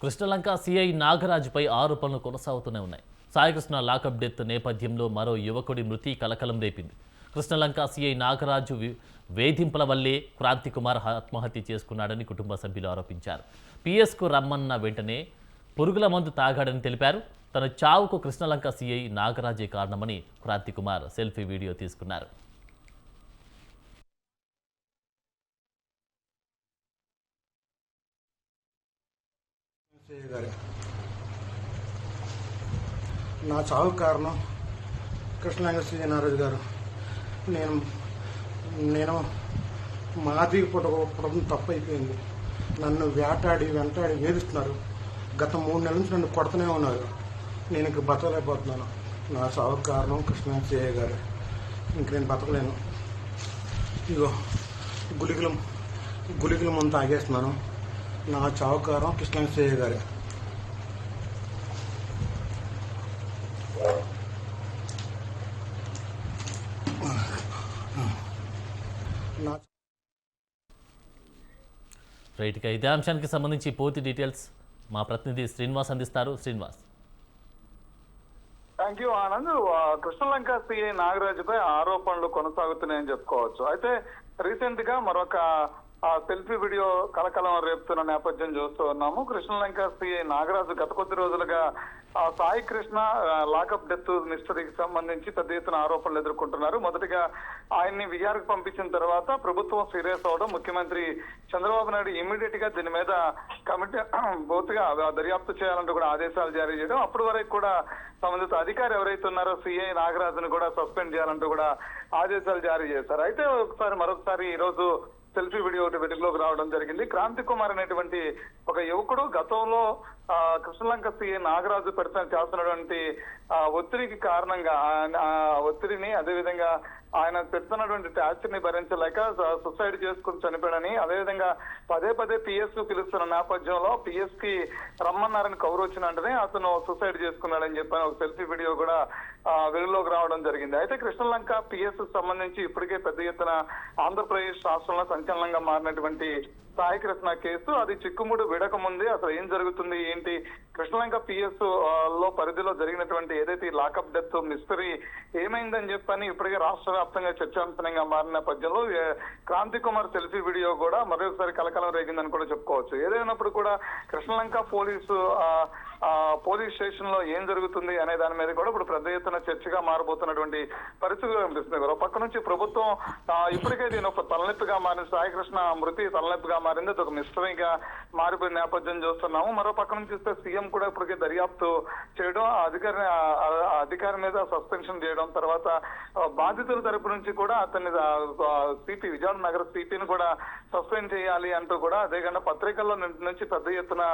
Krishnalanka CI నాగరాజుపై ఆరోపణలు కొనసాగుతూనే ఉన్నాయి. సాయికృష్ణ లాకప్ డెత్ నేపథ్యంలో మరో యువకుడి మృతి కలకలం రేపింది. కృష్ణలంక సిఐ నాగరాజు వేధింపుల వల్లే క్రాంతికుమార్ ఆత్మహత్య చేసుకున్నాడని కుటుంబ సభ్యులు ఆరోపించారు. పిఎస్కు రమ్మన్న వెంటనే పురుగుల మందు తాగాడని తెలిపారు. తన చావుకు కృష్ణలంక సిఐ నాగరాజే కారణమని క్రాంతికుమార్ సెల్ఫీ వీడియో తీసుకున్నారు. నా చావు కారణం కృష్ణలంక సిఐ నాగరాజు గారు. నేను మాదిరి పుట్టడం తప్పైపోయింది. నన్ను వెంటాడి వేధిస్తున్నారు. గత 3 నెలల నుంచి నన్ను కొడుతూనే ఉన్నారు. నేను ఇంక బతకలేకపోతున్నాను. నా చావు కారణం కృష్ణలంక సిఐ గారు. ఇంక నేను బతకలేను. ఇగో గుళికల ముందు తాగేస్తున్నాను. నా చావు కారణం కృష్ణలంక సిఐ గారు. రైట్గా ఇదే అంశానికి సంబంధించి పూర్తి డీటెయిల్స్ మా ప్రతినిధి శ్రీనివాస్ అందిస్తారు. Srinivas. Thank you Anand. Krishnalanka CI నాగరాజుపై ఆరోపణలు కొనసాగుతున్నాయని చెప్పుకోవచ్చు. అయితే రీసెంట్ గా మరొక సెల్ఫీ వీడియో కలకలం రేపుతున్న నేపథ్యం చూస్తూ ఉన్నాము. కృష్ణలంక సిఐ నాగరాజు గత కొద్ది రోజులుగా సాయి కృష్ణ లాకప్ డెత్ మిస్టరీకి సంబంధించి పెద్ద ఎత్తున ఆరోపణలు ఎదుర్కొంటున్నారు. మొదటిగా ఆయన్ని విహార్కు పంపించిన తర్వాత ప్రభుత్వం సీరియస్ అవడం, ముఖ్యమంత్రి చంద్రబాబు నాయుడు ఇమ్మీడియట్ గా దీని మీద కమిటీ పూర్తిగా దర్యాప్తు చేయాలంటూ కూడా ఆదేశాలు జారీ చేయడం, అప్పటి వరకు కూడా సంబంధిత అధికారి ఎవరైతే ఉన్నారో సిఐ నాగరాజును కూడా సస్పెండ్ చేయాలంటూ కూడా ఆదేశాలు జారీ చేశారు. అయితే మరొకసారి ఈ రోజు సెల్ఫీ వీడియో ఒకటి వెలుగులోకి రావడం జరిగింది. క్రాంతికుమార్ అనేటువంటి ఒక యువకుడు గతంలో కృష్ణలంక సిఐ నాగరాజు చేస్తున్నటువంటి ఒత్తిడికి కారణంగా ఒత్తిడిని, అదేవిధంగా ఆయన పెడుతున్నటువంటి టార్చర్ ని భరించలేక సూసైడ్ చేసుకుని చనిపోయాడని, అదేవిధంగా పదే పిఎస్ పిలుస్తున్న నేపథ్యంలో పిఎస్ కి రమ్మన్నారని కౌరు వచ్చిన వెంటనే అతను సూసైడ్ చేసుకున్నాడని చెప్పని ఒక సెల్ఫీ వీడియో కూడా వెలుగులోకి రావడం జరిగింది. అయితే కృష్ణలంక పిఎస్ సంబంధించి ఇప్పటికే పెద్ద ఎత్తున ఆంధ్రప్రదేశ్ రాష్ట్రంలో సంచలనంగా మారినటువంటి సాయి కృష్ణ కేసు, అది చిక్కుముడు విడక ముందే అసలు ఏం జరుగుతుంది ఏంటి, కృష్ణలంక పిఎస్ లో పరిధిలో జరిగినటువంటి ఏదైతే లాకప్ డెత్ మిస్టరీ ఏమైందని చెప్పని ఇప్పటికే రాష్ట్ర వ్యాప్తంగా చర్చాంశనంగా మారిన నేపథ్యంలో క్రాంతికుమార్ సెల్ఫీ వీడియో కూడా మరొకసారి కలకలం రేగిందని కూడా చెప్పుకోవచ్చు. ఏదైనప్పుడు కూడా కృష్ణలంక పోలీస్ స్టేషన్ లో ఏం జరుగుతుంది అనే దాని మీద కూడా ఇప్పుడు పెద్ద ఎత్తున చర్చగా మారబోతున్నటువంటి పరిస్థితులు కనిపిస్తుంది. ఒక పక్క నుంచి ప్రభుత్వం ఇప్పటికే దీని ఒక తలనొప్పిగా మారిన సాయి కృష్ణ మృతి తలనొప్పిగా మారింది, అది ఒక మిస్టరీగా మారిపోయిన నేపథ్యం చూస్తున్నాము. మరో పక్క నుంచి చూస్తే సీఎం కూడా ఇప్పటికే దర్యాప్తు చేయడం, అధికారి మీద సస్పెన్షన్ చేయడం, తర్వాత బాధితుల తరపు నుంచి కూడా అతన్ని సిపి విజయవాడ నగర సిపిని కూడా సస్పెండ్ చేయాలి అంటూ కూడా, అదేవిధంగా పత్రికల్లో నుంచి పెద్ద ఎత్తున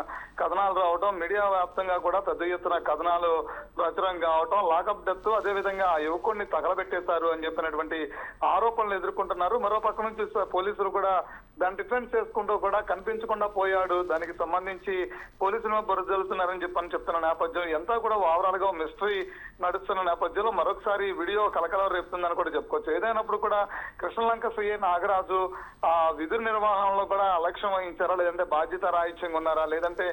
కథనాలు రావడం, మీడియా వ్యాప్తంగా కూడా పెద్ద ఎత్తున కథనాలు ప్రచురం కావడం, లాకప్ డెత్, అదేవిధంగా ఆ యువకుడిని తగలబెట్టేశారు అని చెప్పినటువంటి ఆరోపణలు ఎదుర్కొంటున్నారు. మరో పక్క నుంచి పోలీసులు కూడా దాన్ని డిఫెన్స్ చేసుకుంటూ కూడా కనిపించకుండా పోయాడు, దానికి సంబంధించి పోలీసులు బురదలుతున్నారని చెప్తున్న నేపథ్యం ఎంత కూడా ఓవరాల్ గా మిస్టరీ నడుస్తున్న నేపథ్యంలో మరొకసారి వీడియో కలకలం రేపుతుందని కూడా చెప్పుకోవచ్చు. ఏదైనప్పుడు కూడా కృష్ణలంక సిఐ నాగరాజు విధుల నిర్వహణలో కూడా అలక్ష్యం వహించారా, లేదంటే బాధ్యత రాహిత్యంగా ఉన్నారా, లేదంటే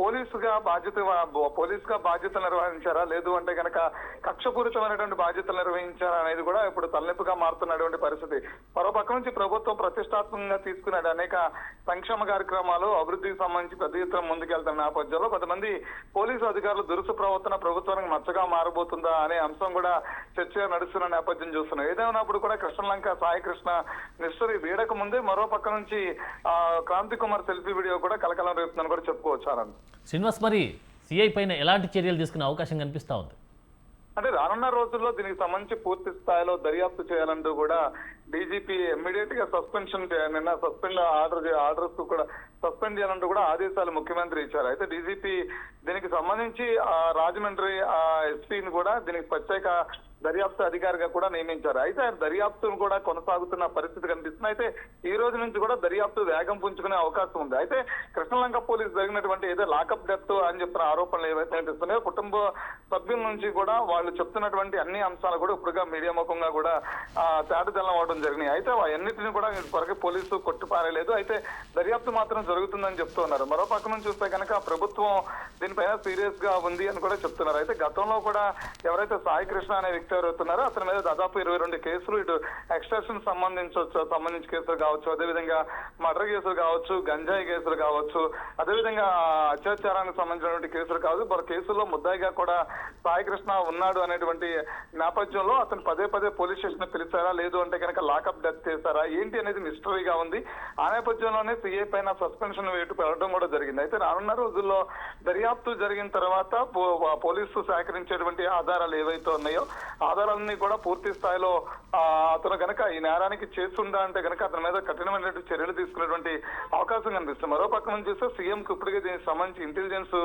పోలీసుగా బాధ్యత నిర్వహించారా, లేదు అంటే కనుక కక్షపూరితమైనటువంటి బాధ్యతలు నిర్వహించారా అనేది కూడా ఇప్పుడు తలనొప్పిగా మారుతున్నటువంటి పరిస్థితి. మరో పక్క నుంచి ప్రభుత్వం ప్రతిష్టాత్మకంగా తీసుకునే అనేక సంక్షేమ కార్యక్రమాలు అభివృద్ధికి సంబంధించి పెద్ద ఎత్తున ముందుకెళ్తున్న నేపథ్యంలో కొంతమంది పోలీసు అధికారులు దురుసు ప్రవర్తన ప్రభుత్వానికి మచ్చగా మారబోతుందా అనే అంశం కూడా చర్చ నడుస్తున్న నేపథ్యం చూస్తున్నాం. ఏదైనప్పుడు కూడా కృష్ణలంక సాయి కృష్ణ మిస్టరీ వీడక ముందే మరో పక్క నుంచి క్రాంతికుమార్ సెల్ఫీ వీడియో కూడా కలకలం రేపుతుందని కూడా చెప్పుకోవచ్చు. ఆనంద్. శ్రీనివాస్, మరి సిఐ పైన ఎలాంటి చర్యలు తీసుకునే అవకాశం కనిపిస్తా ఉంది? అంటే రానున్న రోజుల్లో దీనికి సంబంధించి పూర్తి స్థాయిలో దర్యాప్తు చేయాలంటూ కూడా డీజీపీ ఇమ్మీడియట్ గా నిన్న ఆర్డర్స్ కూడా సస్పెండ్ చేయాలంటూ కూడా ఆదేశాలు ముఖ్యమంత్రి ఇచ్చారు. అయితే డీజీపీ దీనికి సంబంధించి రాజమండ్రి ఎస్పీని కూడా దీనికి ప్రత్యేక దర్యాప్తు అధికారిగా కూడా నియమించారు. అయితే ఆయన దర్యాప్తును కూడా కొనసాగుతున్న పరిస్థితి కనిపిస్తుంది. అయితే ఈ రోజు నుంచి కూడా దర్యాప్తు వేగం పుంజుకునే అవకాశం ఉంది. అయితే కృష్ణలంక పోలీసు జరిగినటువంటి ఏదో లాకప్ డెత్ అని చెప్తున్న ఆరోపణలు ఏవైతే కనిపిస్తున్నాయో కుటుంబ సభ్యుల నుంచి కూడా వాళ్ళు చెప్తున్నటువంటి అన్ని అంశాలు కూడా ఇప్పుడుగా మీడియా ముఖంగా కూడా తేటతెల్లం అవడం జరిగినాయి. అయితే అవన్నిటిని కూడా త్వరగా పోలీసు కొట్టిపారలేదు. అయితే దర్యాప్తు మాత్రం జరుగుతుందని చెప్తున్నారు. మరో పక్క నుంచి చూస్తే కనుక ప్రభుత్వం దీనిపైన సీరియస్ గా ఉంది అని కూడా చెప్తున్నారు. అయితే గతంలో కూడా ఎవరైతే సాయి కృష్ణ అనే వ్యక్తి ఎవరైతున్నారో అతని మీద దాదాపు 22 కేసులు, ఇటు ఎక్స్ట్రాక్షన్ సంబంధించి కేసులు కావచ్చు, అదేవిధంగా మర్డర్ కేసులు కావచ్చు, గంజాయి కేసులు కావచ్చు, అదేవిధంగా అత్యాచారానికి సంబంధించినటువంటి కేసులు కావచ్చు. మరో కేసుల్లో ముద్దాయిగా కూడా సాయి కృష్ణ ఉన్నాడు అనేటువంటి నేపథ్యంలో అతను పదే పోలీస్ స్టేషన్ పిలిచారా, లేదు అంటే కనుక లాకప్ డెత్ చేశారా ఏంటి అనేది మిస్టరీగా ఉంది. ఆ నేపథ్యంలోనే సీఐ పైన సస్పెన్షన్ వేటు పెట్టడం కూడా జరిగింది. అయితే రానున్న రోజుల్లో దర్యాప్తు జరిగిన తర్వాత పోలీసు సేకరించేటువంటి ఆధారాలు ఏవైతే ఉన్నాయో ఆధారాలన్నీ కూడా పూర్తి స్థాయిలో అతను కనుక ఈ నేరానికి చేస్తుందా అంటే కనుక అతని మీద కఠినమైనటువంటి చర్యలు తీసుకునేటువంటి అవకాశం కనిపిస్తుంది. మరో పక్క నుంచి చూస్తే సీఎంకు ఇప్పటికే దీనికి సంబంధించి ఇంటెలిజెన్స్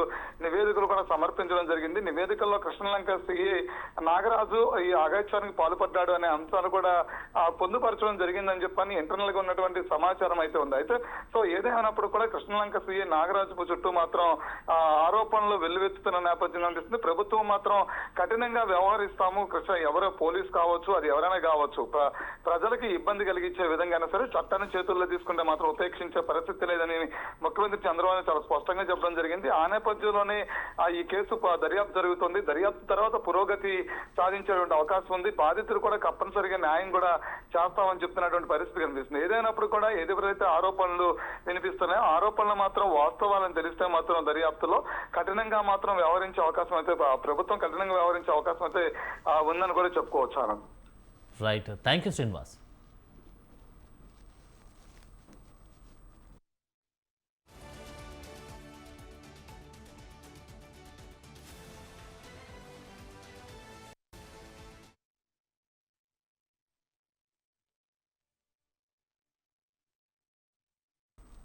నివేదికలు కూడా సమర్పించడం జరిగింది. నివేదికల్లో కృష్ణలంక సిఐ నాగరాజు ఈ అఘాయిత్యానికి పాల్పడ్డాడు అనే అంశాలు కూడా పొందుపరచడం జరిగిందని చెప్పని ఇంటర్నల్ గా ఉన్నటువంటి సమాచారం అయితే ఉంది. అయితే సో ఏదేమైనప్పుడు కూడా కృష్ణలంక సిఐ నాగరాజు చుట్టూ మాత్రం ఆరోపణలు వెల్లువెత్తుతున్న నేపథ్యం కనిపిస్తుంది. ప్రభుత్వం మాత్రం కఠినంగా వ్యవహరిస్తాము, ఎవరో పోలీస్ కావచ్చు, అది ఎవరైనా కావచ్చు, ప్రజలకి ఇబ్బంది కలిగించే విధంగానే సరే చట్టాన్ని చేతుల్లో తీసుకుంటే మాత్రం ఉపేక్షించే పరిస్థితి లేదని ముఖ్యమంత్రి చంద్రబాబు చాలా స్పష్టంగా చెప్పడం జరిగింది. ఆ నేపథ్యంలోనే ఈ కేసు దర్యాప్తు జరుగుతుంది. దర్యాప్తు తర్వాత పురోగతి సాధించేటువంటి అవకాశం ఉంది. బాధితులు కూడా తప్పనిసరిగా న్యాయం కూడా చేస్తామని చెప్తున్నటువంటి పరిస్థితి కనిపిస్తుంది. ఏదైనప్పుడు కూడా ఎవరైతే ఆరోపణలు వినిపిస్తున్నాయో ఆరోపణలు మాత్రం వాస్తవాలను తెలిస్తే మాత్రం దర్యాప్తులో కఠినంగా మాత్రం వ్యవహరించే అవకాశం అయితే ప్రభుత్వం కఠినంగా వ్యవహరించే అవకాశం అయితే ఉందని కూడా చెప్పుకోవచ్చు. Right, thank you Srinivas.